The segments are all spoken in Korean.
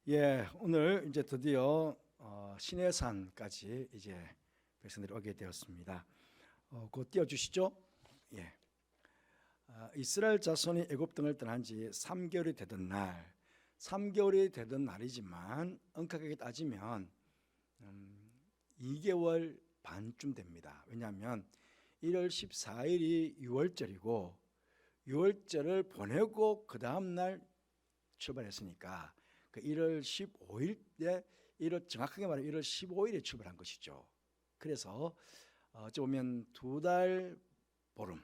예, 오늘 이제 드디어 시내산까지 이제 백성들이 오게 되었습니다. 곧 띄워주시죠. 예, 이스라엘 자손이 애굽 땅을 떠난 지 3개월이 되던 날, 3개월이 되던 날이지만 엄격하게 따지면 2개월 반쯤 됩니다. 왜냐하면 1월 14일이 6월절이고 6월절을 보내고 그 다음 날 출발했으니까 그 1월 15일에 정확하게 말하면 1월 15일에 출발한 것이죠. 그래서 어찌 보면 2달 보름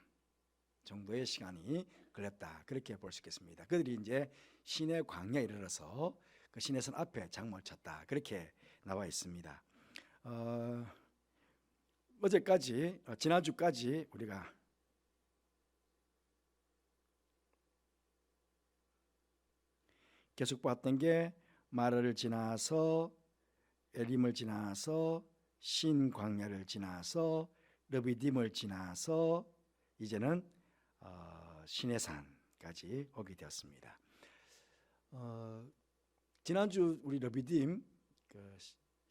정도의 시간이 걸렸다, 그렇게 볼 수 있겠습니다. 그들이 이제 시내 광야에 이르러서 그 시내산 앞에 장막을 쳤다, 그렇게 나와 있습니다. 어제까지 지난주까지 우리가 계속 봤던 게 마라를 지나서 에림을 지나서 신 광야를 지나서 르비딤을 지나서 이제는 시내산까지 오게 되었습니다. 지난주 우리 르비딤 그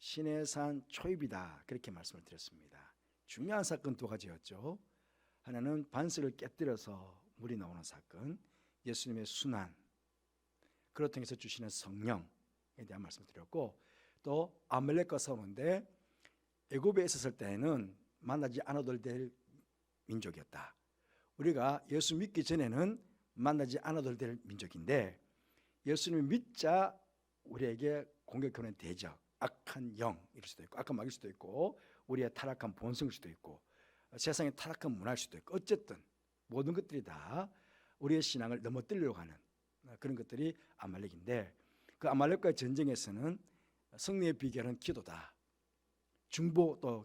시내산 초입이다, 그렇게 말씀을 드렸습니다. 중요한 사건 두 가지였죠. 하나는 반석을 깨뜨려서 물이 나오는 사건, 예수님의 순환, 그를 통해서 주시는 성령에 대한 말씀을 드렸고, 또 아말렉과 싸우는데 애굽에 있었을 때에는 만나지 않아도 될 민족이었다. 우리가 예수 믿기 전에는 만나지 않아도 될 민족인데 예수님을 믿자 우리에게 공격해오는 대적, 악한 영일 수도 있고 악한 마귀일 수도 있고 우리의 타락한 본성일 수도 있고 세상의 타락한 문화일 수도 있고, 어쨌든 모든 것들이 다 우리의 신앙을 넘어뜨리려고 하는 그런 것들이 아말렉인데, 그 아말렉과의 전쟁에서는 승리의 비결은 기도다. 중보, 또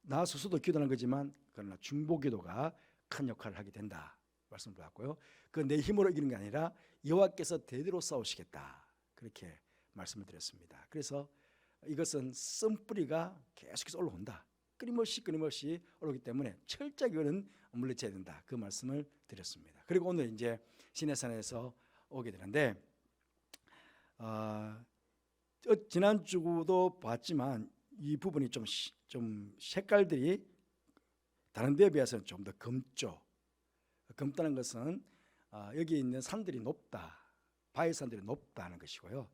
나 스스로도 기도하는 거지만 그러나 중보 기도가 큰 역할을 하게 된다 말씀을 드렸고요. 그 내 힘으로 이기는 게 아니라 여호와께서 대대로 싸우시겠다, 그렇게 말씀을 드렸습니다. 그래서 이것은 쓴뿌리가 계속해서 올라온다, 끊임없이 올라오기 때문에 철저하게 이거는 물리쳐야 된다, 그 말씀을 드렸습니다. 그리고 오늘 이제 시내산에서 오게 되는데 지난주도 봤지만 이 부분이 좀 색깔들이 다른 데에 비해서는 좀 더 검죠. 검다는 것은 여기 있는 산들이 높다, 바위산들이 높다는 것이고요.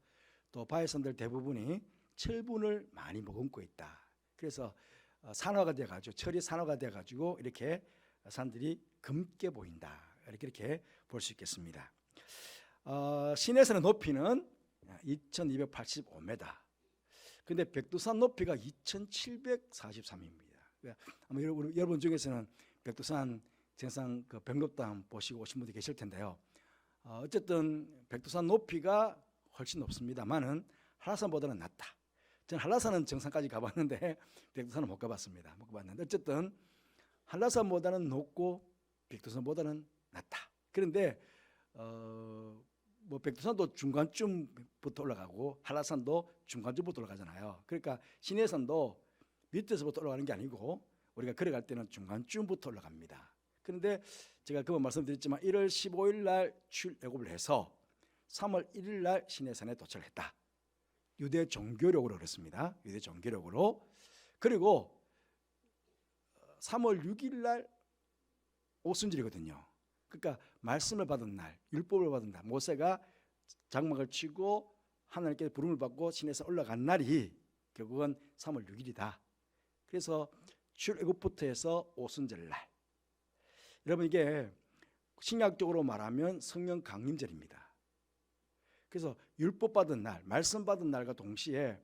또 바위산들 대부분이 철분을 많이 머금고 있다. 그래서 산화가 돼가지고, 철이 산화가 돼가지고 이렇게 산들이 검게 보인다, 이렇게 볼 수 있겠습니다. 시내산의 높이는 2285m. 근데 백두산 높이가 2743입니다. 아마 여러분 중에서는 백두산 정상 그 백록담 보시고 오신 분들이 계실 텐데요. 어쨌든 백두산 높이가 훨씬 높습니다만은 한라산보다는 낮다. 저는 한라산은 정상까지 가봤는데 백두산은 못 가봤습니다. 어쨌든 한라산보다는 높고 백두산보다는 낮다. 그런데 백두산도 중간쯤부터 올라가고 한라산도 중간쯤부터 올라가잖아요. 그러니까 시내산도 밑에서부터 올라가는 게 아니고 우리가 걸어갈 때는 중간쯤부터 올라갑니다. 그런데 제가 그번 말씀드렸지만 1월 15일 날 출애굽을 해서 3월 1일 날 시내산에 도착했다. 유대 종교력으로 그렇습니다. 유대 종교력으로. 그리고 3월 6일 날 오순절이거든요. 그러니까 말씀을 받은 날, 율법을 받은 날, 모세가 장막을 치고 하나님께 부름을 받고 시내산 올라간 날이 결국은 3월 6일이다. 그래서 출애굽부터 해서 오순절 날, 여러분 이게 신약적으로 말하면 성령 강림절입니다. 그래서 율법 받은 날, 말씀 받은 날과 동시에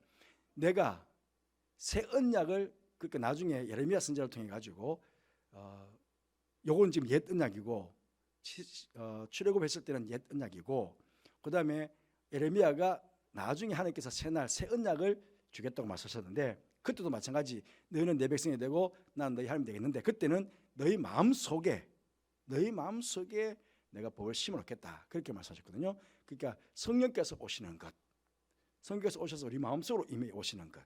내가 새 언약을, 그러니까 나중에 예레미야 선지자를 통해 가지고 요건 지금 옛 언약이고 출애굽했을 때는 옛 언약이고, 그 다음에 예레미야가 나중에 하나님께서 새 언약을 주겠다고 말씀하셨는데, 그때도 마찬가지 너희는 내 백성이 되고 나는 너희 하나님이 되겠는데 그때는 너희 마음속에 내가 복을 심어놓겠다, 그렇게 말씀하셨거든요. 그러니까 성령께서 오시는 것, 성령께서 오셔서 우리 마음속으로 임해 오시는 것,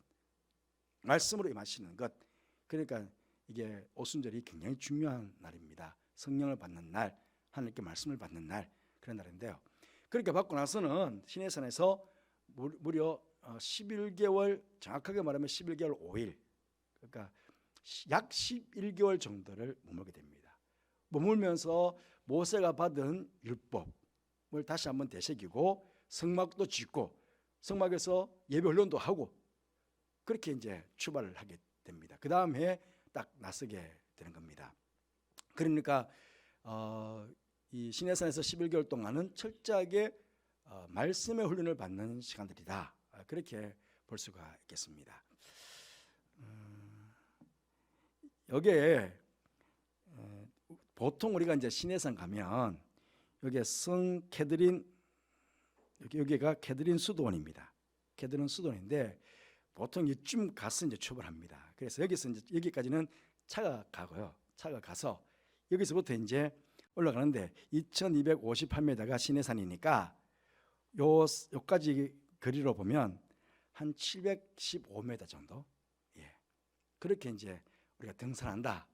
말씀으로 임하시는 것, 그러니까 이게 오순절이 굉장히 중요한 날입니다. 성령을 받는 날, 하나님께 말씀을 받는 날, 그런 날인데요. 그렇게 받고 나서는 시내산에서 무려 11개월, 정확하게 말하면 11개월 5일, 그러니까 약 11개월 정도를 머물게 됩니다. 머물면서 모세가 받은 율법을 다시 한번 되새기고 성막도 짓고 성막에서 예배 훈련도 하고 그렇게 이제 출발을 하게 됩니다. 그 다음에 딱 나서게 되는 겁니다. 그러니까 이 시내산에서 11개월 동안은 철저하게 말씀의 훈련을 받는 시간들이다. 그렇게 볼 수가 있겠습니다. 여기에 보통 우리가 이제 시내산 가면 여기에 성 캐드린, 여기가 캐드린 수도원입니다. 캐드린 수도원인데 보통 이쯤 가서 이제 출발합니다. 그래서 여기서 이제 여기까지는 차가 가고요. 차가 가서 여기서부터 이제 올라가는데 2258m가 시내산이니까 요까지 거리로 보면 한 715m 정도. 예. 그렇게 이제 우리가 등산한다.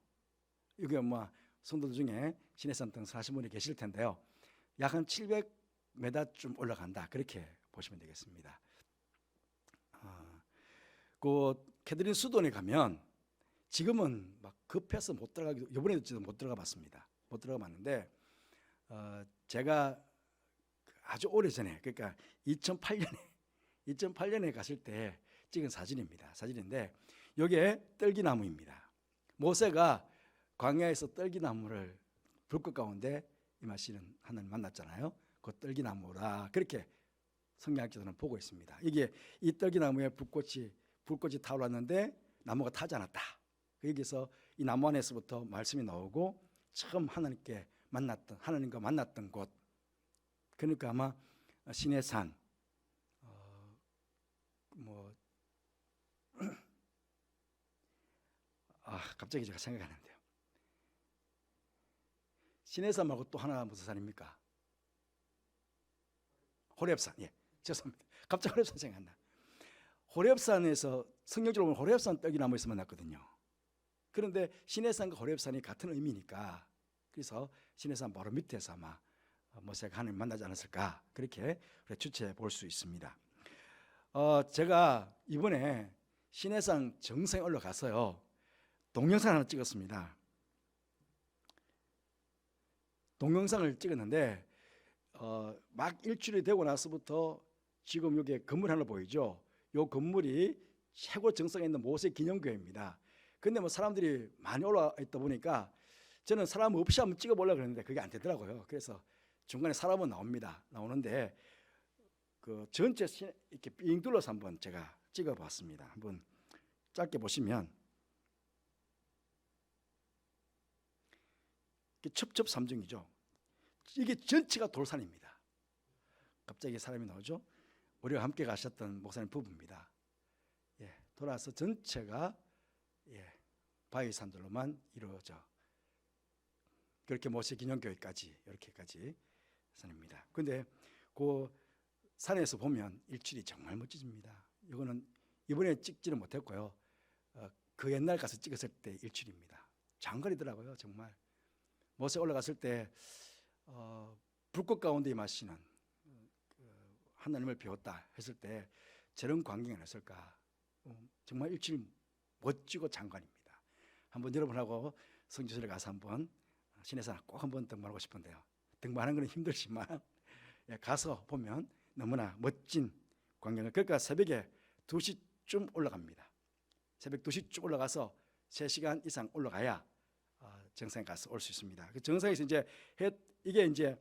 이게 뭐 성도들 중에 시내산 등산하신 분이 계실 텐데요. 약 한 700m쯤 올라간다. 그렇게 보시면 되겠습니다. 그 캐드린 수도원에 가면 지금은 막 급해서 못 들어가기도, 이번에도 못 들어가 봤습니다. 못 들어가 봤는데 제가 아주 오래전에, 그러니까 2008년에 갔을 때 찍은 사진입니다. 사진인데 여기에 떨기나무입니다. 모세가 광야에서 떨기나무를 불꽃 가운데 임하시는 하나님 만났잖아요. 그 떨기나무라 그렇게 성경학자들은 보고 있습니다. 이게 이 떨기나무에 불꽃이 타올랐는데 나무가 타지 않았다. 여기서 이 나무 안에서부터 말씀이 나오고 처음 하나님과 만났던 곳. 그러니까 아마 시내산 갑자기 제가 생각이 안 나는데요. 시내산 말고 또 하나 무슨 산입니까? 호렙산. 예, 죄송합니다. 갑자기 호렙산 생각 안 나. 호렙산에서 성경적으로 보면 호렙산 떨기나무에서 만났거든요. 그런데 시내산과 호렙산이 같은 의미니까 그래서 시내산 바로 밑에서 아마 모세가 하나님 만나지 않았을까 그렇게 추측해 볼 수 있습니다. 제가 이번에 시내산 정상에 올라가서요 동영상 하나 찍었습니다. 동영상을 찍었는데 막 일출이 되고 나서부터 지금 여기 건물 하나 보이죠? 이 건물이 최고 정상에 있는 모세 기념교회입니다. 근데 뭐 사람들이 많이 올라와 있다 보니까 저는 사람 없이 한번 찍어보려고 했는데 그게 안 되더라고요. 그래서 중간에 사람은 나오는데 그 전체 이렇게 삥 둘러서 한번 제가 찍어봤습니다. 한번 짧게 보시면 첩첩산중이죠. 이게 전체가 돌산입니다. 갑자기 사람이 나오죠. 우리가 함께 가셨던 목사님 부부입니다. 예, 돌아서 전체가 바위산들로만 이루어져 그렇게 모세 기념교회까지 이렇게까지 산입니다. 그런데 그 산에서 보면 일출이 정말 멋지집니다. 이거는 이번에 찍지는 못했고요. 그 옛날 가서 찍었을 때 일출입니다. 장관이더라고요. 정말 모세 올라갔을 때 불꽃 가운데 임하시는 하나님을 배웠다 했을 때 저런 광경이 났을까. 정말 일출 멋지고 장관입니다. 한번 여러분하고 성지순례 가서 한번 시내산 꼭 한번 등반하고 싶은데요. 등반하는 건 힘들지만 가서 보면 너무나 멋진 광경을. 그러니까 새벽에 2시쯤 올라갑니다. 새벽 2시쯤 올라가서 3시간 이상 올라가야 정상에 가서 올 수 있습니다. 그 정상에서 이제 이게 이제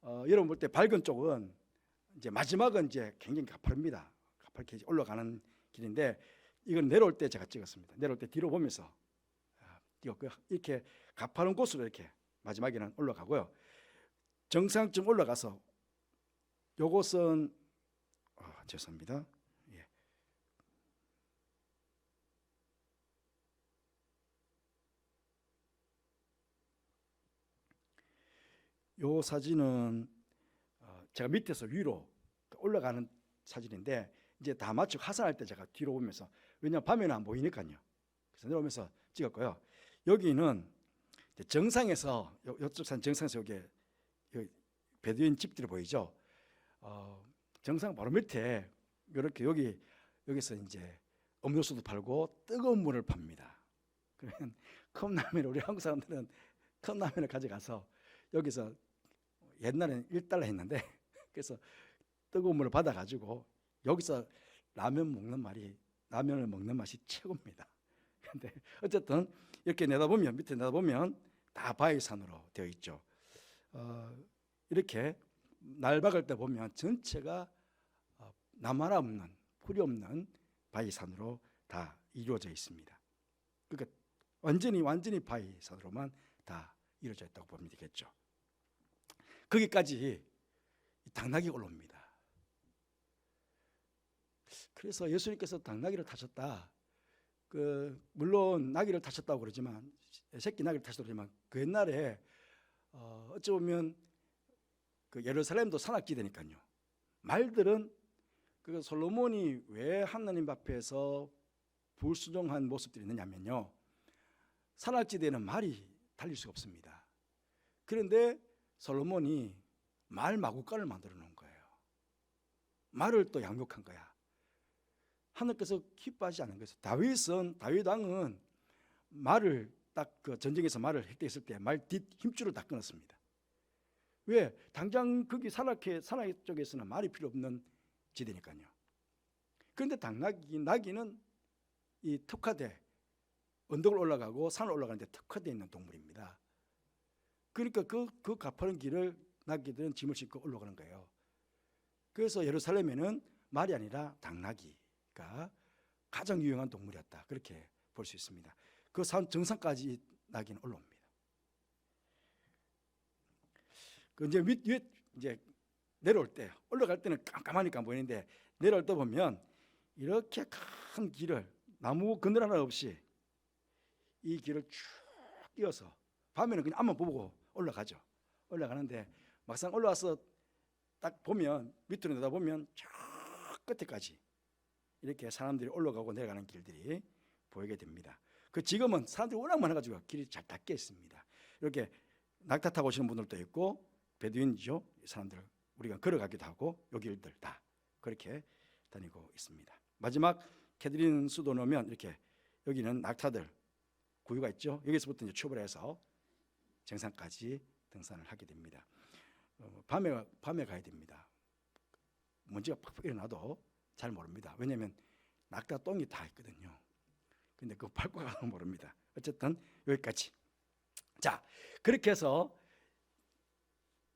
여러분 볼 때 밝은 쪽은 이제 마지막은 이제 굉장히 가파릅니다. 가파르게 올라가는 길인데 이건 내려올 때 제가 찍었습니다. 내려올 때 뒤로 보면서 이렇게 가파른 곳으로 이렇게 마지막에는 올라가고요. 정상쯤 올라가서 요것은 죄송합니다. 예. 요 사진은 제가 밑에서 위로 올라가는 사진인데 이제 다 마치고 하산할 때 제가 뒤로 오면서 왜냐하면 밤에는 안 보이니까요. 그래서 내려오면서 찍었고요. 여기는 정상에서 이쪽 산 정상에서 여기 베두인 집들이 보이죠. 정상 바로 밑에 이렇게 여기서 이제 음료수도 팔고 뜨거운 물을 팝니다. 그러면 컵라면을 우리 한국 사람들은 컵라면을 가져가서 여기서 옛날에는 1달러 했는데 그래서 뜨거운 물을 받아가지고 여기서 라면을 먹는 맛이 최고입니다. 근데 어쨌든 이렇게 내다보면 밑에 내다보면 다 바위산으로 되어 있죠. 이렇게 날 박을 때 보면 전체가 나무하나 없는 풀이 없는 바위산으로 다 이루어져 있습니다. 그러니까 완전히 바위산으로만 다 이루어져 있다고 보면 되겠죠. 거기까지 당나귀가 올라옵니다. 그래서 예수님께서 당나귀를 타셨다. 물론 나귀를 타셨다고 그러지만 새끼 나귀를 타셨다고 그러지만 그 옛날에 어찌 보면 그 예루살렘도 산악지대니까요. 말들은 솔로몬이 왜 하나님 앞에서 불순종한 모습들이 있느냐면요. 산악지대는 말이 달릴 수가 없습니다. 그런데 솔로몬이 말 마구간을 만들어 놓은 거예요. 말을 또 양육한 거야. 하나님께서 기뻐하지 않은 거예요. 다윗 왕은 말을 딱 그 전쟁에서 말을 획득했을 때 말 뒷 힘줄을 다 끊었습니다. 왜? 당장 거기 산악 쪽에서는 말이 필요 없는 지대니까요. 그런데 나귀는 이 특화돼 언덕을 올라가고 산을 올라가는데 특화되어 있는 동물입니다. 그러니까 그 가파른 길을 나귀들은 짐을 싣고 올라가는 거예요. 그래서 예루살렘에는 말이 아니라 당나귀가 가장 유용한 동물이었다. 그렇게 볼 수 있습니다. 그 산 정상까지 나귀는 올라옵니다. 이제 내려올 때, 올라갈 때는 깜깜하니까 안 보이는데 내려올 때 보면 이렇게 큰 길을 나무 그늘 하나 없이 이 길을 쭉 뛰어서 밤에는 그냥 앞만 보고 올라가죠. 올라가는데 막상 올라와서 딱 보면 밑으로 내다보면 저 끝에까지 이렇게 사람들이 올라가고 내려가는 길들이 보이게 됩니다. 지금은 사람들이 워낙 많아가지고 길이 잘 닦여 있습니다. 이렇게 낙타 타고 오시는 분들도 있고 베두인이죠. 사람들 우리가 걸어가기도 하고 요 길들 다 그렇게 다니고 있습니다. 마지막 캐드린 수도 넣으면 이렇게 여기는 낙타들 구유가 있죠. 여기서부터 이제 출발해서 정상까지 등산을 하게 됩니다. 밤에 가야 됩니다. 먼지가 팍팍 일어나도 잘 모릅니다. 왜냐하면 낙타 똥이 다 있거든요. 근데 그거 밟고 가도 모릅니다. 어쨌든 여기까지. 자, 그렇게 해서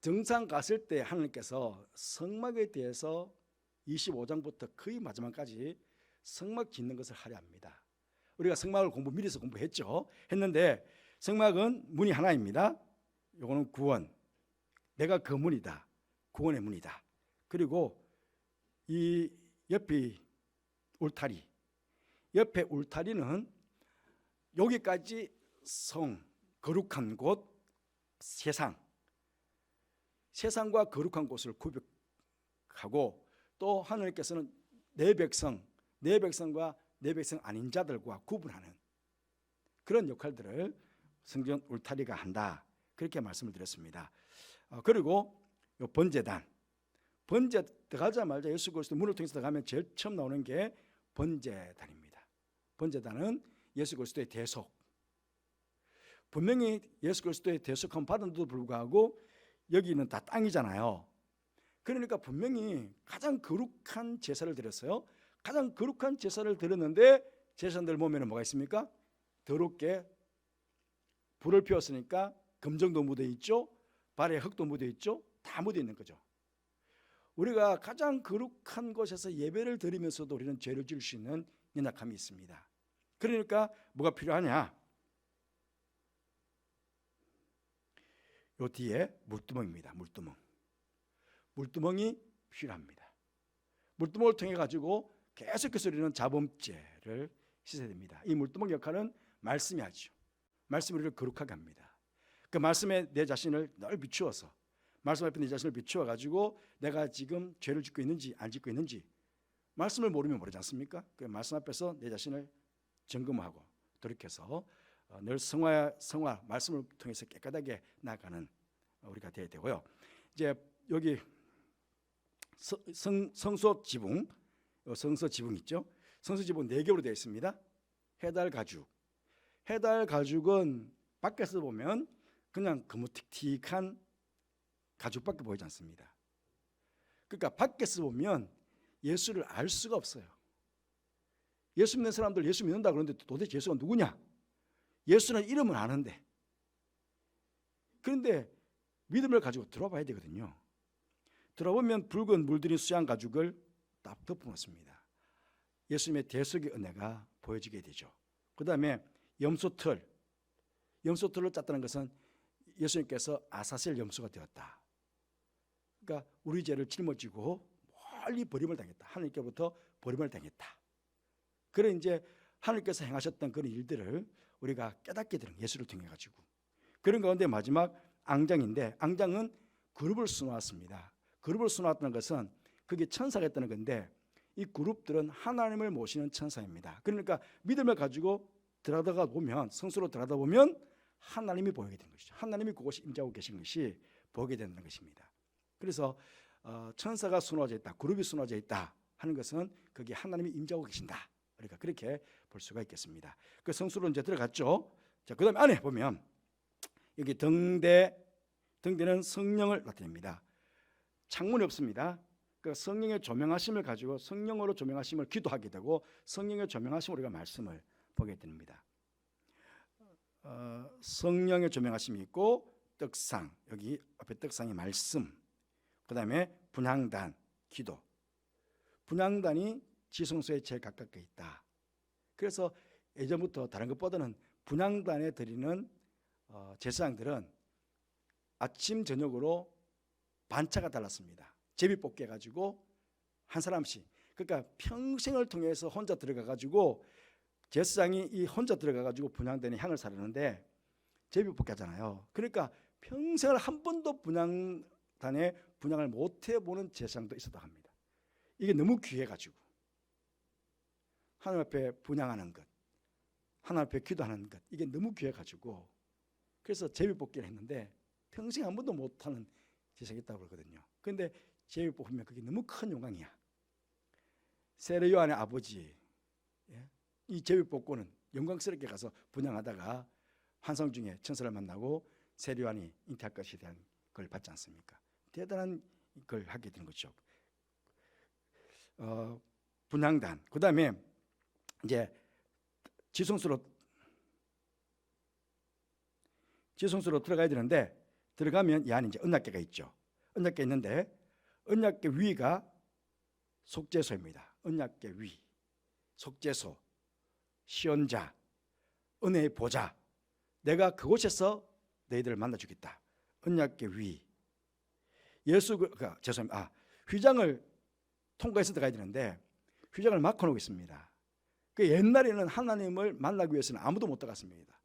정상 갔을 때 하나님께서 성막에 대해서 25장부터 거의 마지막까지 성막 짓는 것을 하려 합니다. 우리가 성막을 미리서 공부했죠. 했는데 성막은 문이 하나입니다. 요거는 구원. 내가 그 문이다. 구원의 문이다. 그리고 이 옆에 울타리. 옆에 울타리는 여기까지 성, 거룩한 곳, 세상과 거룩한 곳을 구별하고 또 하나님께서는 내 백성과 내 백성 아닌 자들과 구분하는 그런 역할들을 성전 울타리가 한다. 그렇게 말씀을 드렸습니다. 그리고 요 번제단. 번제 들어가자마자 예수 그리스도 문을 통해서 들어가면 제일 처음 나오는 게 번제단입니다. 번제단은 예수 그리스도의 대속. 분명히 예수 그리스도의 대속함 받은데도 불구하고 여기는 다 땅이잖아요. 그러니까 분명히 가장 거룩한 제사를 드렸어요. 가장 거룩한 제사를 드렸는데 제사들 보면 뭐가 있습니까? 더럽게 불을 피웠으니까 금정도 묻어 있죠. 발에 흙도 묻어 있죠. 다 묻어 있는 거죠. 우리가 가장 거룩한 곳에서 예배를 드리면서도 우리는 죄를 지을 수 있는 연약함이 있습니다. 그러니까 뭐가 필요하냐? 요 뒤에 물두멍입니다. 물두멍이 필요합니다. 물두멍을 통해 가지고 계속해서 우리는 자범죄를 씻어야 됩니다. 이 물두멍 역할은 말씀이 하죠. 말씀이 우리를 거룩하게 합니다. 그 말씀에 내 자신을 늘 비추어서 말씀 앞에 내 자신을 비추어 가지고 내가 지금 죄를 짓고 있는지 안 짓고 있는지 말씀을 모르면 모르지 않습니까? 그 말씀 앞에서 내 자신을 점검하고 돌이켜서 늘 성화 말씀을 통해서 깨끗하게 나아가는 우리가 되어야 되고요. 이제 여기 성소 지붕 성서 지붕 있죠. 성서 지붕 4겹으로 되어 있습니다. 해달 가죽. 해달 가죽은 밖에서 보면 그냥 거무틱틱한 가죽밖에 보이지 않습니다. 그러니까 밖에서 보면 예수를 알 수가 없어요. 예수 믿는 사람들 예수 믿는다 그러는데 도대체 예수가 누구냐? 예수는 이름은 아는데. 그런데 믿음을 가지고 들어봐야 되거든요. 들어보면 붉은 물들인 수양 가죽을 딱 덮어놓습니다. 예수님의 대속의 은혜가 보여지게 되죠. 그 다음에 염소털을 짰다는 것은 예수님께서 아사셀 염소가 되었다. 그러니까 우리 죄를 짊어지고 멀리 버림을 당했다. 하나님께로부터 버림을 당했다. 그런 이제 하나님께서 행하셨던 그런 일들을 우리가 깨닫게 되는 예수를 통해 가지고 그런 가운데 마지막 앙장인데 앙장은 그룹을 수놓았습니다. 그룹을 수놓았다는 것은 그게 천사가 있다는 건데 이 그룹들은 하나님을 모시는 천사입니다. 그러니까 믿음을 가지고 들어가다 보면 성수로 들어가다 보면 하나님이 보이게 되는 것이죠. 하나님이 그곳에 임재하고 계신 것이 보게 되는 것입니다. 그래서 천사가 수놓아져 있다, 그룹이 수놓아져 있다 하는 것은 거기에 하나님이 임재하고 계신다. 우리가 그렇게 볼 수가 있겠습니다. 그 성수로 이제 들어갔죠. 자, 그다음에 안에 보면 여기 등대는 성령을 나타냅니다. 창문이 없습니다. 그 성령의 조명하심을 가지고 성령으로 조명하심을 기도하게 되고 성령의 조명하심으로 우리가 말씀을 보게 됩니다. 성령의 조명하심이 있고 떡상, 여기 앞에 떡상의 말씀, 그 다음에 분향단, 기도. 분향단이 지성소에 제일 가깝게 있다. 그래서 예전부터 다른 것보다는 분향단에 드리는 제사장들은 아침 저녁으로 반차가 달랐습니다. 제비뽑기 해가지고 한 사람씩. 그러니까 평생을 통해서 혼자 들어가가지고 제사장이 이 혼자 들어가가지고 분향단에 향을 사르는데 제비뽑기 하잖아요. 그러니까 평생을 한 번도 분향단에 분향을 못 해보는 제사장도 있었다고 합니다. 이게 너무 귀해가지고 하나님 앞에 분향하는 것, 하나님 앞에 기도하는 것, 이게 너무 귀해가지고 그래서 제비뽑기를 했는데 평생 한 번도 못하는 제사장이 있다고 그러거든요. 그런데 제비 뽑으면 그게 너무 큰 영광이야. 세례 요한의 아버지, 이 제비 뽑고는 영광스럽게 가서 분향하다가 환상 중에 천사를 만나고 세례 요한이 잉태할 것에 대한 걸 받지 않습니까? 대단한 걸 하게 되는 거죠. 분향단. 그 다음에 이제 지성소로 들어가야 되는데 들어가면 이 안에 이제 언약궤가 있죠. 언약궤 있는데 언약궤 위가 속죄소입니다. 언약궤 위, 속죄소, 시온자, 은혜의 보좌. 내가 그곳에서 너희들을 만나주겠다. 언약궤 위. 죄송합니다. 휘장을 통과해서 들어가야 되는데 휘장을 막아놓고 있습니다. 그 옛날에는 하나님을 만나기 위해서는 아무도 못 들어갔습니다.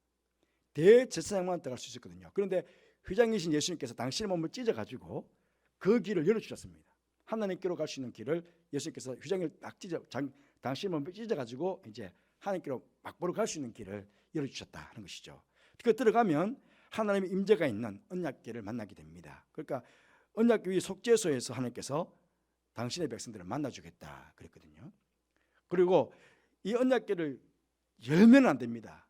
대제사장만 들어갈 수 있었거든요. 그런데 휘장이신 예수님께서 당신의 몸을 찢어가지고 그 길을 열어주셨습니다. 하나님께로 갈 수 있는 길을 예수님께서 휘장을 딱 당신의 몸을 찢어가지고 이제 하나님께로 막보러 갈 수 있는 길을 열어주셨다 하는 것이죠. 그 들어가면 하나님의 임재가 있는 언약궤를 만나게 됩니다. 그러니까 언약궤 속죄소에서 하나님께서 당신의 백성들을 만나주겠다 그랬거든요. 그리고 이 언약궤를 열면 안 됩니다.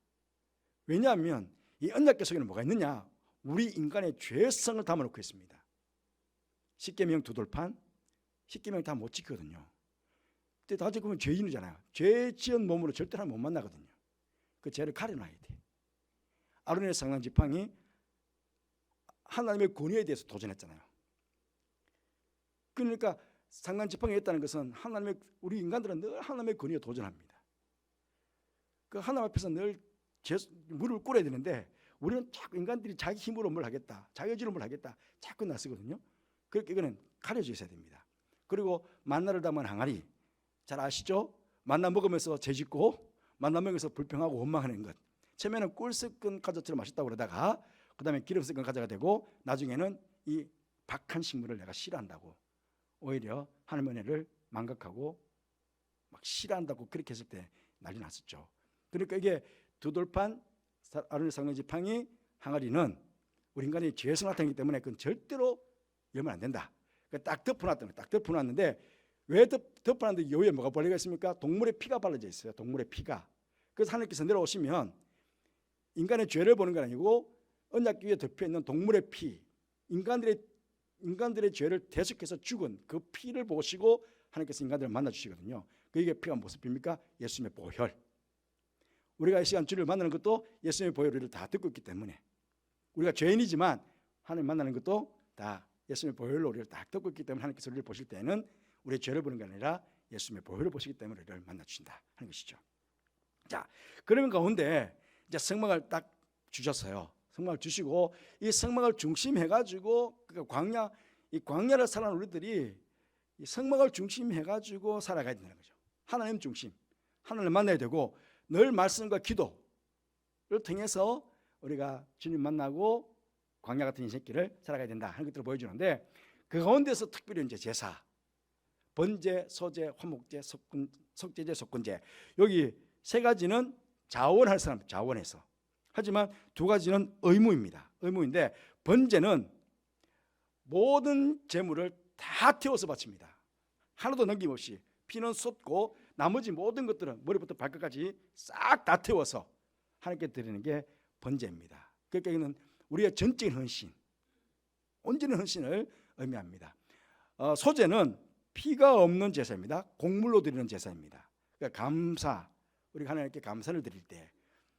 왜냐하면 이 언약궤 속에는 뭐가 있느냐? 우리 인간의 죄성을 담아놓고 있습니다. 십계명 두 돌판, 십계명 다 못 지키거든요. 근데 다 지키면 죄인이잖아요. 죄 지은 몸으로 절대 못 만나거든요. 그 죄를 가려놔야 돼. 아론의 상당 지팡이 하나님의 권위에 대해서 도전했잖아요. 그러니까 상당 지팡이 했다는 것은 우리 인간들은 늘 하나님의 권위에 도전합니다. 그 하나님 앞에서 늘 무릎을 꿇어야 되는데 우리는 자꾸 인간들이 자기 힘으로 뭘 하겠다, 자기 의지로 뭘 하겠다 자꾸 나서거든요. 그렇게 이거는 가려져 있어야 됩니다. 그리고 만나를 담은 항아리 잘 아시죠? 만나 먹으면서 죄짓고 만나 먹으면서 불평하고 원망하는 것. 처음에는 꿀 섞은 과자처럼 맛있다고 그러다가 그 다음에 기름 섞은 과자가 되고 나중에는 이 박한 식물을 내가 싫어한다고 오히려 하나님의 은혜를 망각하고 막 싫어한다고 그렇게 했을 때 난리 났었죠. 그러니까 이게 두 돌판 아론의 상당 지팡이 항아리는 우리 인간의 죄성 나타나기 때문에 그건 절대로 열면 안 된다. 딱 덮어놨던 거예요. 딱 덮어놨는데 왜 덮어놨는데 이 위에 뭐가 발려가 있습니까? 동물의 피가 발라져 있어요. 동물의 피가. 그래서 하나님께서 내려오시면 인간의 죄를 보는 건 아니고 언약 위에 덮여있는 동물의 피, 인간들의 죄를 대속해서 죽은 그 피를 보시고 하나님께서 인간들을 만나주시거든요. 그게 피가 무슨 피입니까? 예수님의 보혈. 우리가 이 시간 주를 만나는 것도 예수님의 보혈을 다 듣고 있기 때문에, 우리가 죄인이지만 하나님 만나는 것도 다 예수님의 보혈로 우리를 다 듣고 있기 때문에 하나님께서 우리를 보실 때는 우리의 죄를 보는 게 아니라 예수님의 보혈을 보시기 때문에 우리를 만나주신다 하는 것이죠. 자, 그러면 가운데 이제 성막을 딱 주셨어요. 성막을 주시고 이 성막을 중심해가지고 이 광야를 살아가는 우리들이 이 성막을 중심해가지고 살아가야 된다는 거죠. 하나님 중심, 하나님을 만나야 되고 늘 말씀과 기도를 통해서 우리가 주님 만나고 광야 같은 인생길을 살아가야 된다 하는 것들을 보여주는데, 그 가운데서 특별히 이제 제사, 번제, 소제, 화목제, 속제제, 속건제, 여기 세 가지는 자원할 사람 자원해서, 하지만 두 가지는 의무입니다. 의무인데 번제는 모든 재물을 다 태워서 바칩니다. 하나도 남김없이 피는 쏟고 나머지 모든 것들은 머리부터 발끝까지 싹 다 태워서 하나님께 드리는 게 번제입니다. 그러니까 이는 우리의 전적인 헌신, 온전한 헌신을 의미합니다. 소제는 피가 없는 제사입니다. 곡물로 드리는 제사입니다. 그러니까 감사, 우리가 하나님께 감사를 드릴 때,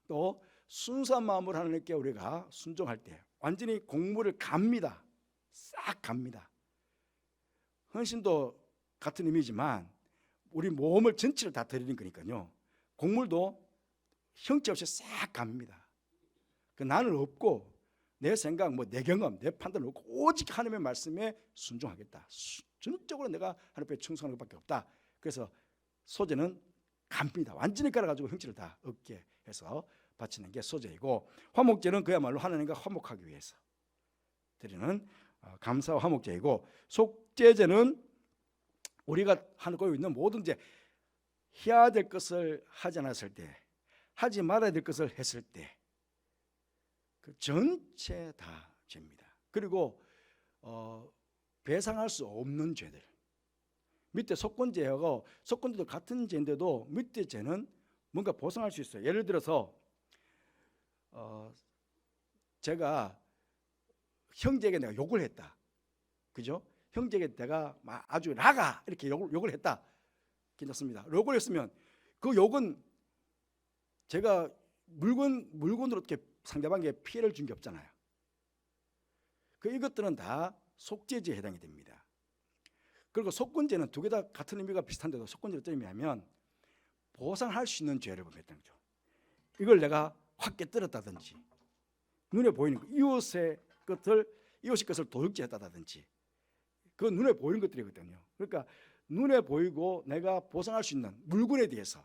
또 순수한 마음으로 하나님께 우리가 순종할 때 완전히 곡물을 갑니다. 싹 갑니다. 헌신도 같은 의미지만 우리 몸을 전체를 다 드리는 거니까요. 곡물도 형체 없이 싹 갑니다. 그 나는 없고 내 생각, 내 경험, 내 판단은 없고 오직 하나님의 말씀에 순종하겠다. 전적으로 내가 하나님 앞에 충성하는 것밖에 없다. 그래서 소제는 갑니다. 완전히 갈아가지고 형체를 다 얻게 해서 바치는 게 소제이고, 화목제는 그야말로 하나님과 화목하기 위해서 드리는 감사와 화목제이고, 속제제는 우리가 하고 있는 모든 죄, 해야 될 것을 하지 않았을 때, 하지 말아야 될 것을 했을 때, 그 전체 다 죄입니다. 그리고 배상할 수 없는 죄들, 밑에 속건죄하고, 속건죄도 같은 죄인데도 밑에 죄는 뭔가 보상할 수 있어요. 예를 들어서 제가 형제에게 내가 욕을 했다, 그죠? 형제에게 내가 아주 나가 이렇게 욕을 했다, 괜찮습니다. 욕을 했으면 그 욕은 제가 물건으로 어떻게 상대방에게 피해를 준 게 없잖아요. 이것들은 다 속죄죄에 해당이 됩니다. 그리고 속건죄는 두 개 다 같은 의미가 비슷한데도 속건죄는 어떤 의미냐면 보상할 수 있는 죄를 범했다는 거죠. 이걸 내가 확 깨뜨렸다든지, 눈에 보이는 이웃의 것을 도둑질했다든지, 그 눈에 보이는 것들이거든요. 그러니까 눈에 보이고 내가 보상할 수 있는 물건에 대해서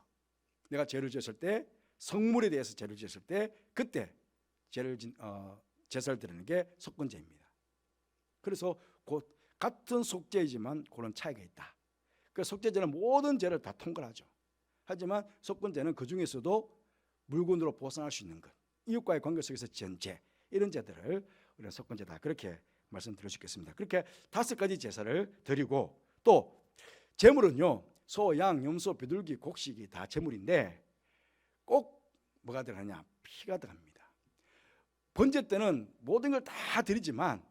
내가 죄를 지었을 때, 성물에 대해서 죄를 지었을 때, 그때 제사를 드리는 게 속건죄입니다. 그래서 같은 속죄이지만 그런 차이가 있다. 그 속죄죄는 모든 죄를 다 통과하죠. 하지만 속건죄는 그 중에서도 물건으로 보상할 수 있는 것, 이웃과의 관계 속에서 지은 죄, 이런 죄들을 우리가 속건죄다, 그렇게 말씀드릴 수 있겠습니다. 그렇게 5가지 제사를 드리고, 또 제물은요, 소, 양, 염소, 비둘기, 곡식이 다 제물인데 꼭 뭐가 들어가냐? 피가 들어갑니다. 번제 때는 모든 걸 다 드리지만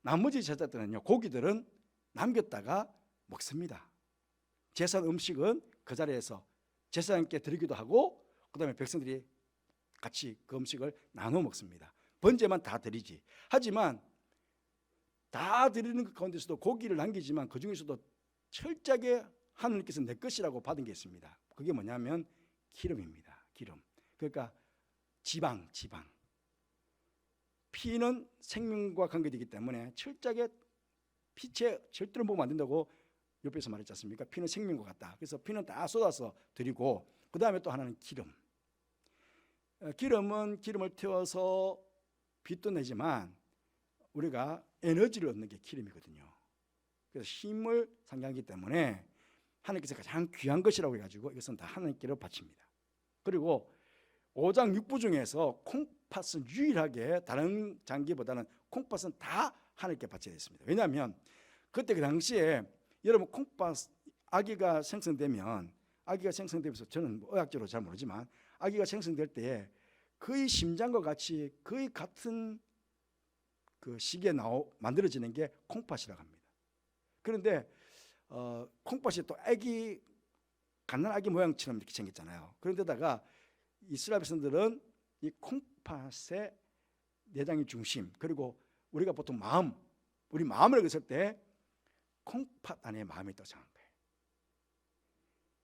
나머지 제사 때는요, 고기들은 남겼다가 먹습니다. 제사 음식은 그 자리에서 제사장께 드리기도 하고, 그 다음에 백성들이 같이 그 음식을 나눠 먹습니다. 번제만 다 드리지. 하지만 다 드리는 그 가운데서도 고기를 남기지만 그 중에서도 철저하게 하느님께서 내 것이라고 받은 게 있습니다. 그게 뭐냐면 기름입니다. 기름. 그러니까 지방. 피는 생명과 관계되기 때문에 철저하게 피체 절대로 먹으면 안 된다고 옆에서 말했지 않습니까? 피는 생명과 같다. 그래서 피는 다 쏟아서 드리고, 그 다음에 또 하나는 기름. 기름은 기름을 태워서 빛도 내지만 우리가 에너지를 얻는 게 기름이거든요. 그래서 힘을 상징하기 때문에 하나님께서 가장 귀한 것이라고 해가지고 이것은 다 하나님께로 바칩니다. 그리고 5장 6부 중에서 콩팥은 유일하게 다른 장기보다는 콩팥은 다 하나님께 바쳐야 됐습니다. 왜냐하면 그때 그 당시에 여러분 콩팥 아기가 생성되면서 저는 의학적으로 잘 모르지만 아기가 생성될 때 거의 심장과 같이 거의 같은 그 시기에 만들어지는 게 콩팥이라고 합니다. 그런데 콩팥이 또 갓난 아기 모양처럼 이렇게 생겼잖아요. 그런데다가 이스라엘 백성들은 이 콩팥의 내장의 중심, 그리고 우리가 보통 우리 마음을 했을 때 콩팥 안에 마음이 있다고 생각한 거예요.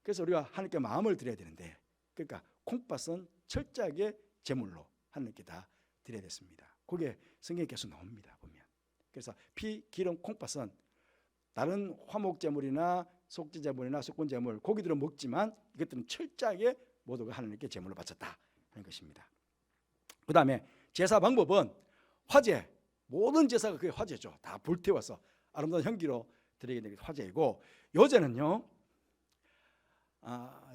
그래서 우리가 하나님께 마음을 드려야 되는데, 그러니까 콩팥은 철저하게 제물로 하나님께 다 드려야 됐습니다. 그게 성경에 계속 나옵니다, 보면. 그래서 피, 기름, 콩팥은 다른 화목 제물이나 속죄 제물이나 속건 제물, 고기들은 먹지만 이것들은 철저하게 모두가 하나님께 제물로 바쳤다 하는 것입니다. 그 다음에 제사 방법은 화제, 모든 제사가 그게 화제죠. 다 불태워서 아름다운 향기로 드리게 되는 게 화제이고, 요제는요,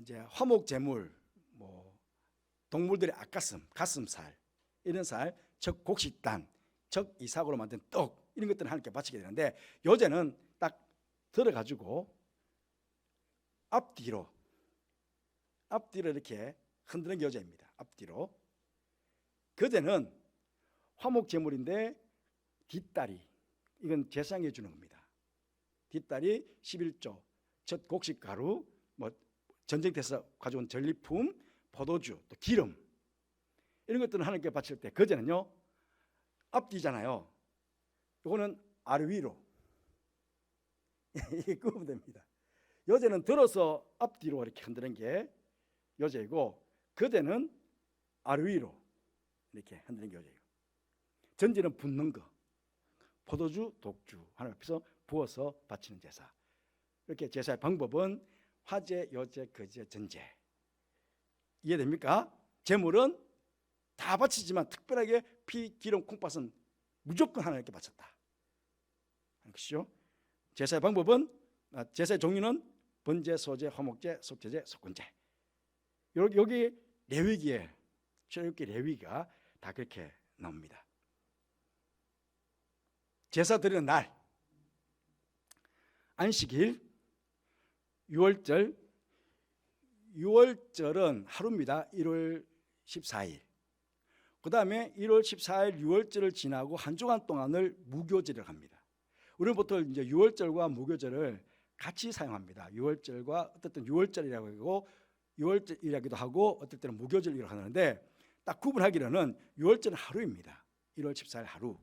이제 화목 제물, 뭐 동물들의 앞가슴, 가슴살, 이런 살, 즉 곡식단, 즉 이삭으로 만든 떡, 이런 것들을 하나님께 바치게 되는데, 요제는 딱 들어가지고 앞뒤로 이렇게 흔드는 게 요제입니다. 앞뒤로. 그제는 화목 제물인데 뒷다리, 이건 제사장에 주는 겁니다. 뒷다리 11조, 첫 곡식 가루, 뭐 전쟁터에서 가져온 전리품, 포도주, 또 기름, 이런 것들은 하나님께 바칠 때 그제는요 앞뒤잖아요. 이거는 아래 위로 이게 끄면 됩니다. 요제는 들어서 앞뒤로 이렇게 흔드는 게 요제이고, 그제는 아래 위로 이렇게 흔드는 게 요제예요. 전제는 붓는 거, 포도주, 독주 하나님 앞에서 부어서 바치는 제사. 이렇게 제사의 방법은 화제, 요제, 거제, 전제. 이해됩니까? 제물은 다 바치지만 특별하게 피, 기름, 콩팥은 무조건 하나님께 바쳤다 하는 것이죠. 제사의 방법은, 제사의 종류는 번제, 소제, 화목제, 속죄제, 속건제. 여기 레위기에, 출애굽기 레위기가 다 그렇게 나옵니다. 제사 드리는 날, 안식일, 유월절. 유월절은 하루입니다. 1월 14일. 그 다음에 1월 14일 유월절을 지나고 한 주간 동안을 무교절이라고 합니다. 우리는 보통 이제 유월절과 무교절을 같이 사용합니다. 유월절과 어떨 때는 유월절이라고 하고 유월절이라기도 하고 어떨 때는 무교절이라고 하는데, 딱 구분하기로는 유월절은 하루입니다. 1월 14일 하루.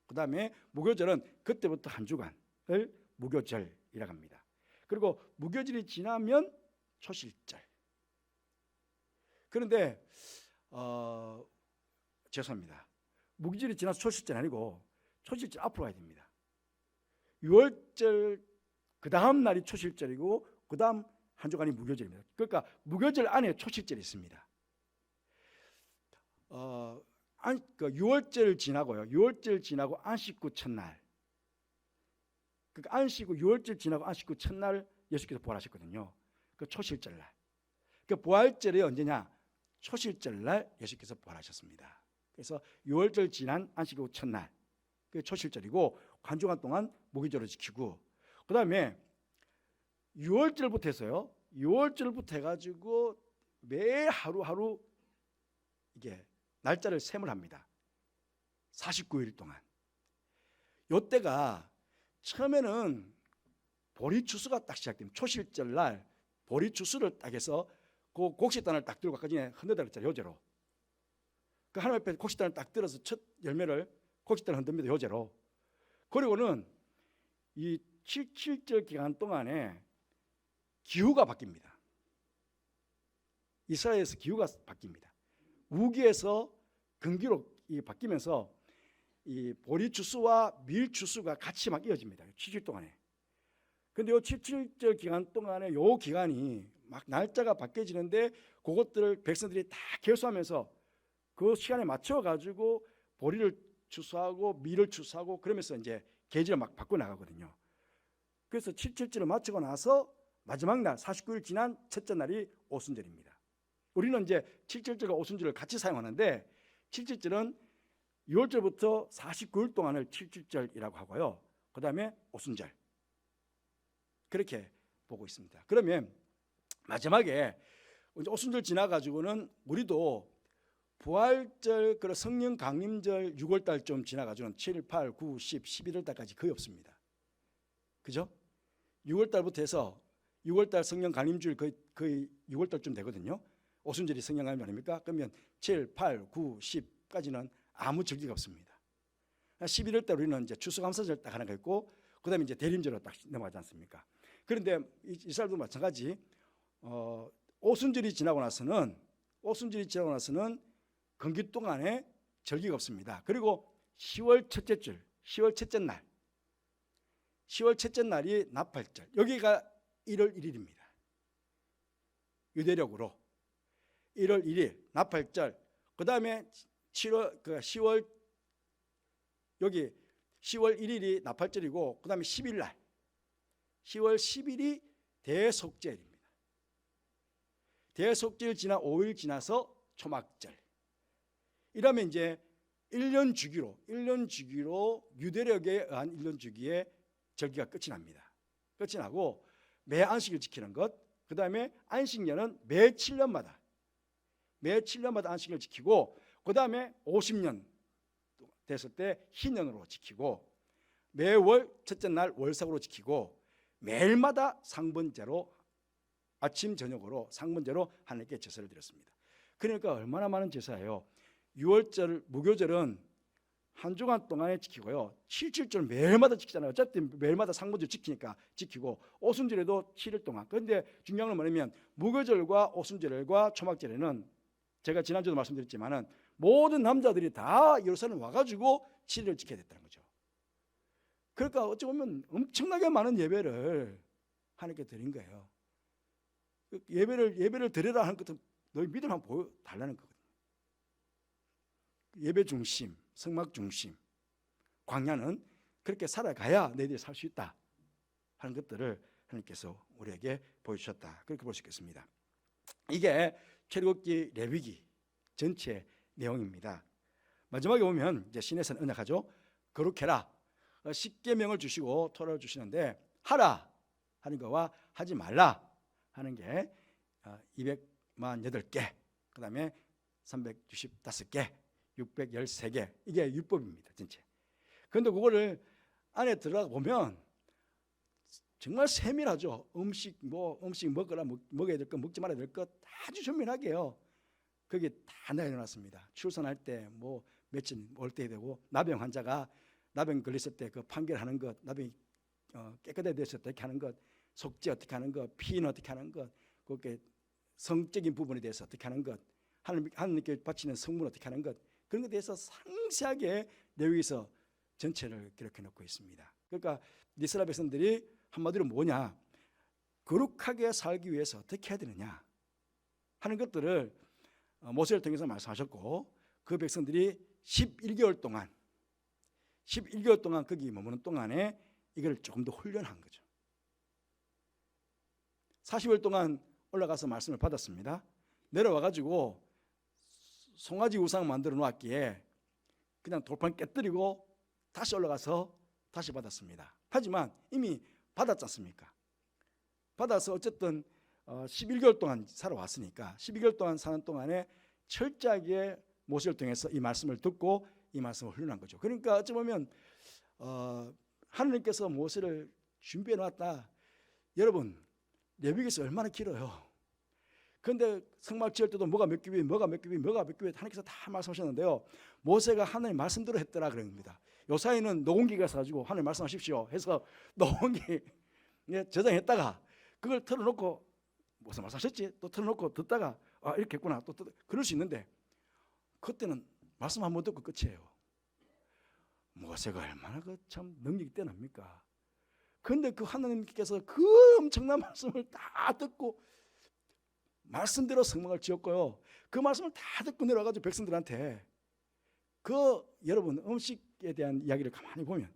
그 다음에 무교절은 그때부터 한 주간을 무교절이라고 합니다. 그리고 무교절이 지나면 초실절. 그런데 죄송합니다. 무교절이 지나서 초실절 아니고 초실절 앞으로 가야 됩니다. 6월절 그 다음 날이 초실절이고 그 다음 한 주간이 무교절입니다. 그러니까 무교절 안에 초실절이 있습니다. 6월절 지나고요. 6월절 지나고 안식 후 첫날. 그러니까 안식 후 6월절 지나고 안식 후 첫날 예수께서 부활하셨거든요. 그 초실절 날. 그 부활절이 언제냐? 초실절 날 예수께서 부활하셨습니다. 그래서 6월절 지난 안식 후 첫날. 그게 초실절이고 한 주간 동안 무교절을 지키고, 그 다음에 6월절부터 해서요. 6월절부터 해가지고 매 하루하루 이게 날짜를 셈을 합니다. 49일 동안. 요때가 처음에는 보리추수가 딱 시작됩니다. 초실절 날 보리추수를 딱 해서 그 곡식단을 딱 들고 아까 전에 흔들다 그랬잖아요. 요제로. 그 하나님 앞에 곡식단을 딱 들어서 첫 열매를 곡식단을 흔듭니다. 요제로. 그리고는 이 77절 기간 동안에 기후가 바뀝니다. 이스라엘에서 기후가 바뀝니다. 우기에서 근기로 바뀌면서 이 보리추수와 밀추수가 같이 막 이어집니다. 7일 동안에. 근데 이 77절 기간 동안에 요 기간이 막 날짜가 바뀌어지는데 그것들을 백성들이 다 결수하면서 그 시간에 맞춰 가지고 보리를 추수하고 밀을 추수하고 그러면서 이제 계절을 막 바꿔 나가거든요. 그래서 77절을 마치고 나서 마지막 날 49일 지난 첫째 날이 오순절입니다. 우리는 이제 77절과 오순절을 같이 사용하는데 77절은 6월절부터 49일 동안을 77절이라고 하고요. 그 다음에 오순절. 그렇게 보고 있습니다. 그러면 마지막에 이제 오순절 지나가지고는 우리도 부활절, 그리고 성령 강림절 6월달 좀 지나가지고는 7, 8, 9, 10, 11월달까지 거의 없습니다. 그죠? 6월달부터 해서 6월달 성령 강림주일 거의 6월달쯤 되거든요. 오순절이 성령 강림 아닙니까? 그러면 7, 8, 9, 10까지는 아무 절기가 없습니다. 11월달 우리는 이제 추수감사절 딱 하나 가 있고, 그 다음에 이제 대림절로 딱 넘어가지 않습니까? 그런데 이스라엘도 마찬가지. 오순절이 지나고 나서는 건기 동안에 절기가 없습니다. 그리고 10월 첫째 줄, 10월 첫째 날, 10월 첫째 날이 나팔절. 여기가 1월 1일입니다. 유대력으로 1월 1일 나팔절. 그 다음에 10월 여기 10월 1일이 나팔절이고, 그 다음에 10일 날 10월 10일이 대속절입니다. 대속절 지나 5일 지나서 초막절. 이러면 이제 1년 주기로 유대력에 의한 1년 주기에 절기가 끝이 납니다. 끝이 나고 매 안식일 지키는 것, 그 다음에 안식년은 매 7년마다 안식일을 지키고, 그 다음에 50년 됐을 때 희년으로 지키고, 매월 첫째 날 월삭으로 지키고, 매일마다 상번제로 아침 저녁으로 상번제로 하나님께 제사를 드렸습니다. 그러니까 얼마나 많은 제사예요. 6월절 무교절은 한 주간 동안에 지키고요. 7.7절 매일마다 지키잖아요. 어쨌든 매일마다 상번제 지키니까 지키고, 오순절에도 7일 동안. 그런데 중요한 건 뭐냐면 무교절과 오순절과 초막절에는 제가 지난주도 말씀드렸지만은 모든 남자들이 다 예루살렘 와가지고 7일을 지켜야 됐다는 거죠. 그러니까 어찌 보면 엄청나게 많은 예배를 하나님께 드린 거예요. 예배를 드리라 하는 것도 너희 믿음 한번 보여달라는 거거든요. 예배 중심, 성막 중심, 광야는 그렇게 살아가야 너희들이 살 수 있다 하는 것들을 하나님께서 우리에게 보여주셨다, 그렇게 볼 수 있겠습니다. 이게 출애굽기, 레위기 전체 내용입니다. 마지막에 보면 이제 시내산 언약하죠. 거룩해라, 10계명을 주시고 토라를 주시는데, 하라 하는 거와 하지 말라 하는 게 248개, 그 다음에 365개, 613개, 이게 율법입니다, 전체. 그런데 그거를 안에 들어가 보면 정말 세밀하죠. 음식 먹어라, 먹어야 될 것, 먹지 말아야 될 것 아주 조밀하게요. 거기 다 내려놨습니다. 출산할 때 뭐 며칠 올 때 되고, 나병 환자가 나병 걸렸을 때 그 판결하는 것, 나병이 깨끗하게 됐을 때 어떻게 하는 것, 속죄 어떻게 하는 것, 피는 어떻게 하는 것, 그렇게 성적인 부분에 대해서 어떻게 하는 것, 하나님께 바치는 성문 어떻게 하는 것, 그런 것에 대해서 상세하게 레위기서 전체를 기록해 놓고 있습니다. 그러니까 이스라엘 백성들이 한마디로 뭐냐, 거룩하게 살기 위해서 어떻게 해야 되느냐 하는 것들을 모세를 통해서 말씀하셨고, 그 백성들이 11개월 동안 거기 머무는 동안에 이걸 조금 더 훈련한 거죠. 40일 동안 올라가서 말씀을 받았습니다. 내려와가지고 송아지 우상 만들어 놓았기에 그냥 돌판 깨뜨리고 다시 올라가서 다시 받았습니다. 하지만 이미 받았지 않습니까? 받아서 어쨌든 11개월 동안 살아왔으니까 12개월 동안 사는 동안에 철저하게 모세를 통해서 이 말씀을 듣고 이 말씀을 훈련한 거죠. 그러니까 어찌 보면 하나님께서 모세를 준비해 놨다. 여러분, 레위기서 얼마나 길어요. 그런데 성막 지을 때도 뭐가 몇 규빗 하나님께서 다 말씀하셨는데요. 모세가 하나님 말씀대로 했더라 그런 겁니다. 요사이는 녹음기가 있어가지고 하나님 말씀하십시오 해서 녹음기 저장했다가 그걸 틀어놓고 무슨 말씀하셨지? 또 틀어놓고 듣다가 이렇게 했구나 또 그럴 수 있는데, 그때는 말씀 한번 듣고 끝이에요. 모세가 얼마나 참 능력이 뛰어납니까? 그런데 그 하나님께서 그 엄청난 말씀을 다 듣고 말씀대로 성막을 지었고요. 그 말씀을 다 듣고 내려와가지고 백성들한테 여러분 음식에 대한 이야기를 가만히 보면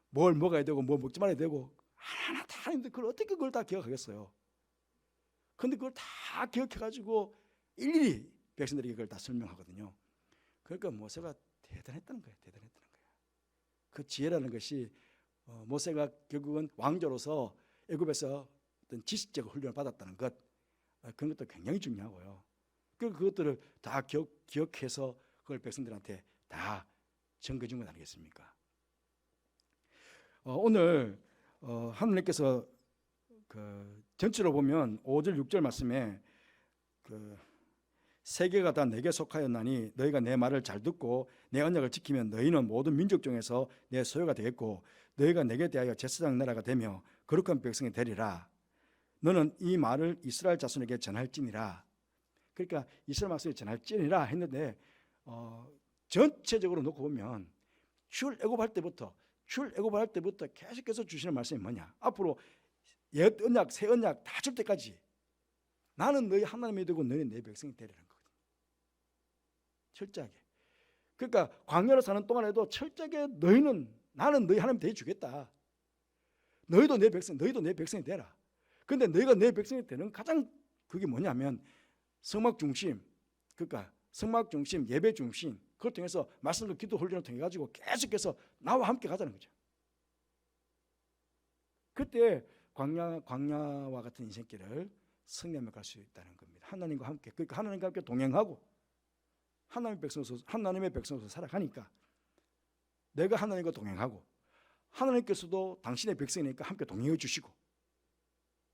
뭘 먹어야 되고 뭐 먹지 말아야 되고 하나하나 다 있는데 그걸 어떻게 그걸 다 기억하겠어요? 그런데 그걸 다 기억해가지고 일일이 백성들에게 그걸 다 설명하거든요. 그러니까 모세가 대단했다는 거예요. 그 지혜라는 것이 모세가 결국은 왕조로서 애굽에서 어떤 지식적 훈련을 받았다는 것, 그런 것도 굉장히 중요하고요. 그것들을 다 기억해서 그걸 백성들한테 다 전거준 것 아니겠습니까? 오늘 하느님께서 그 전체로 보면 5절 6절 말씀에 그 세계가 다 내게 속하였나니 너희가 내 말을 잘 듣고 내 언약을 지키면 너희는 모든 민족 중에서 내 소유가 되겠고 너희가 내게 대하여 제사장 나라가 되며 거룩한 백성이 되리라. 너는 이 말을 이스라엘 자손에게 전할지니라. 그러니까 이스라엘 백성에게 전할지니라 했는데 전체적으로 놓고 보면 출애굽할 때부터 계속해서 주시는 말씀이 뭐냐? 앞으로 옛 언약, 새 언약 다 줄 때까지 나는 너희 하나님이 되고 너희 내 백성이 되리라는 거거든요. 철저하게. 그러니까 광야로 사는 동안에도 철저하게 나는 너희 하나님 되어 주겠다. 너희도 내 백성이 되라. 그런데 너희가 내 백성이 되는 가장 그게 뭐냐면 성막 중심, 그러니까 성막 중심, 예배 중심, 그걸 통해서 말씀과 기도 훈련을 통해 가지고 계속해서 나와 함께 가자는 거죠. 그때 광야와 같은 인생길을 승리하며 갈 수 있다는 겁니다. 하나님과 함께, 그러니까 하나님과 함께 동행하고 하나님의 백성으로서 살아가니까 내가 하나님과 동행하고 하나님께서도 당신의 백성이니까 함께 동행해 주시고,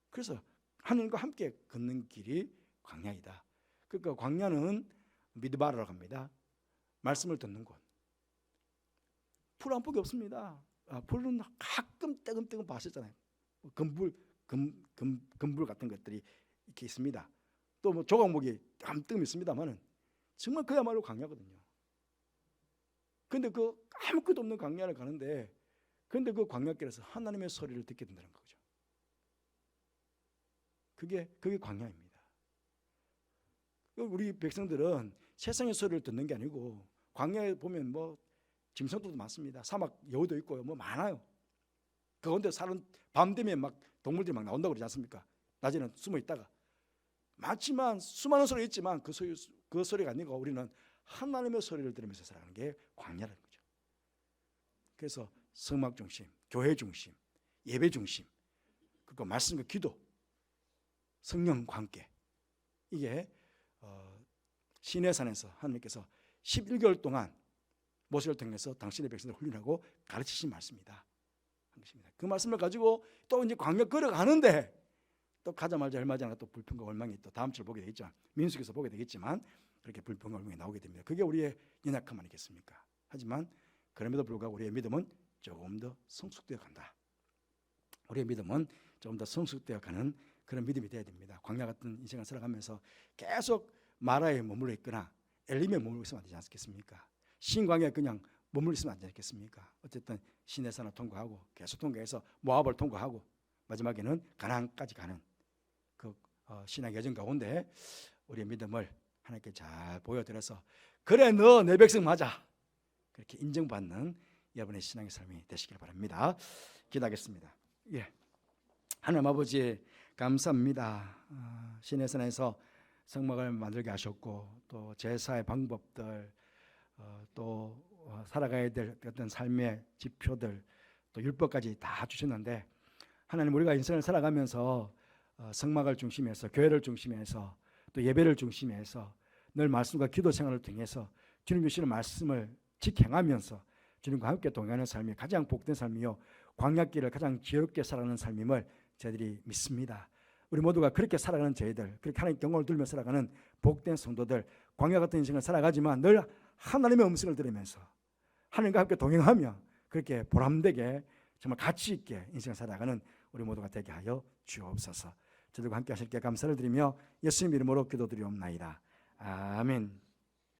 그래서 하나님과 함께 걷는 길이 광야이다. 그러니까 광야는 미드바라고 합니다. 말씀을 듣는 곳. 풀 한 폭이 없습니다. 풀은 가끔 떼금떼금 봤었잖아요. 금불 같은 것들이 이렇게 있습니다. 또 뭐 조각목이 깜뜩 있습니다만은 정말 그야말로 광야거든요. 근데 그 아무것도 없는 광야를 가는데, 근데 그 광야길에서 하나님의 소리를 듣게 된다는 거죠. 그게 광야입니다. 우리 백성들은 세상의 소리를 듣는 게 아니고 광야에 보면 뭐 짐승들도 많습니다. 사막 여우도 있고요, 뭐 많아요. 그런데 밤 되면 막 동물들이 막 나온다고 그러지 않습니까? 낮에는 숨어 있다가 많지만 수많은 소리가 있지만 그 소리가 아니고 우리는 하나님의 소리를 들으면서 살아가는 게 광야라는 거죠. 그래서 성막 중심, 교회 중심, 예배 중심, 그리고 말씀과 기도, 성령과 함께, 이게 시내산에서 하나님께서 11개월 동안 모세를 통해서 당신의 백성을 훈련하고 가르치신 말씀이다. 그 말씀을 가지고 또 이제 광야 걸어가는데 또 가자마자 얼마 전에 또 불평과 원망이 또 다음 주를 보게 되겠죠. 민수기에서 보게 되겠지만 그렇게 불평과 원망이 나오게 됩니다. 그게 우리의 연약함 아니겠습니까? 하지만 그럼에도 불구하고 우리의 믿음은 조금 더 성숙되어 간다. 우리의 믿음은 조금 더 성숙되어 가는 그런 믿음이 되어야 됩니다. 광야 같은 인생을 살아가면서 계속 마라에 머물러 있거나 엘림에 머물러 있으면 안 되지 않겠습니까? 신광야에 그냥 머물러 있으면 안 되지 않겠습니까? 어쨌든 시내산을 통과하고 계속 통과해서 모압을 통과하고 마지막에는 가나안까지 가는 그 신앙의 여정 가운데 우리의 믿음을 하나님께 잘 보여드려서 그래 너 내 백성 맞아 그렇게 인정받는 여러분의 신앙의 삶이 되시길 바랍니다. 기도하겠습니다. 예, 하나님 아버지 감사합니다. 시내산에서 성막을 만들게 하셨고 또 제사의 방법들, 또 살아가야 될 어떤 삶의 지표들, 또 율법까지 다 주셨는데 하나님, 우리가 인생을 살아가면서 성막을 중심해서 교회를 중심해서 또 예배를 중심해서 늘 말씀과 기도 생활을 통해서 주님 주시는 말씀을 직행하면서 주님과 함께 동행하는 삶이 가장 복된 삶이요 광야길을 가장 지혜롭게 살아가는 삶임을 저희들이 믿습니다. 우리 모두가 그렇게 살아가는 저희들, 그렇게 하나님 경험을 들으며 살아가는 복된 성도들, 광야 같은 인생을 살아가지만 늘 하나님의 음성을 들으면서 하나님과 함께 동행하며 그렇게 보람되게 정말 가치 있게 인생을 살아가는 우리 모두가 되게 하여 주옵소서. 저들과 함께 하실게 감사를 드리며 예수님 이름으로 기도드리옵나이다. 아멘.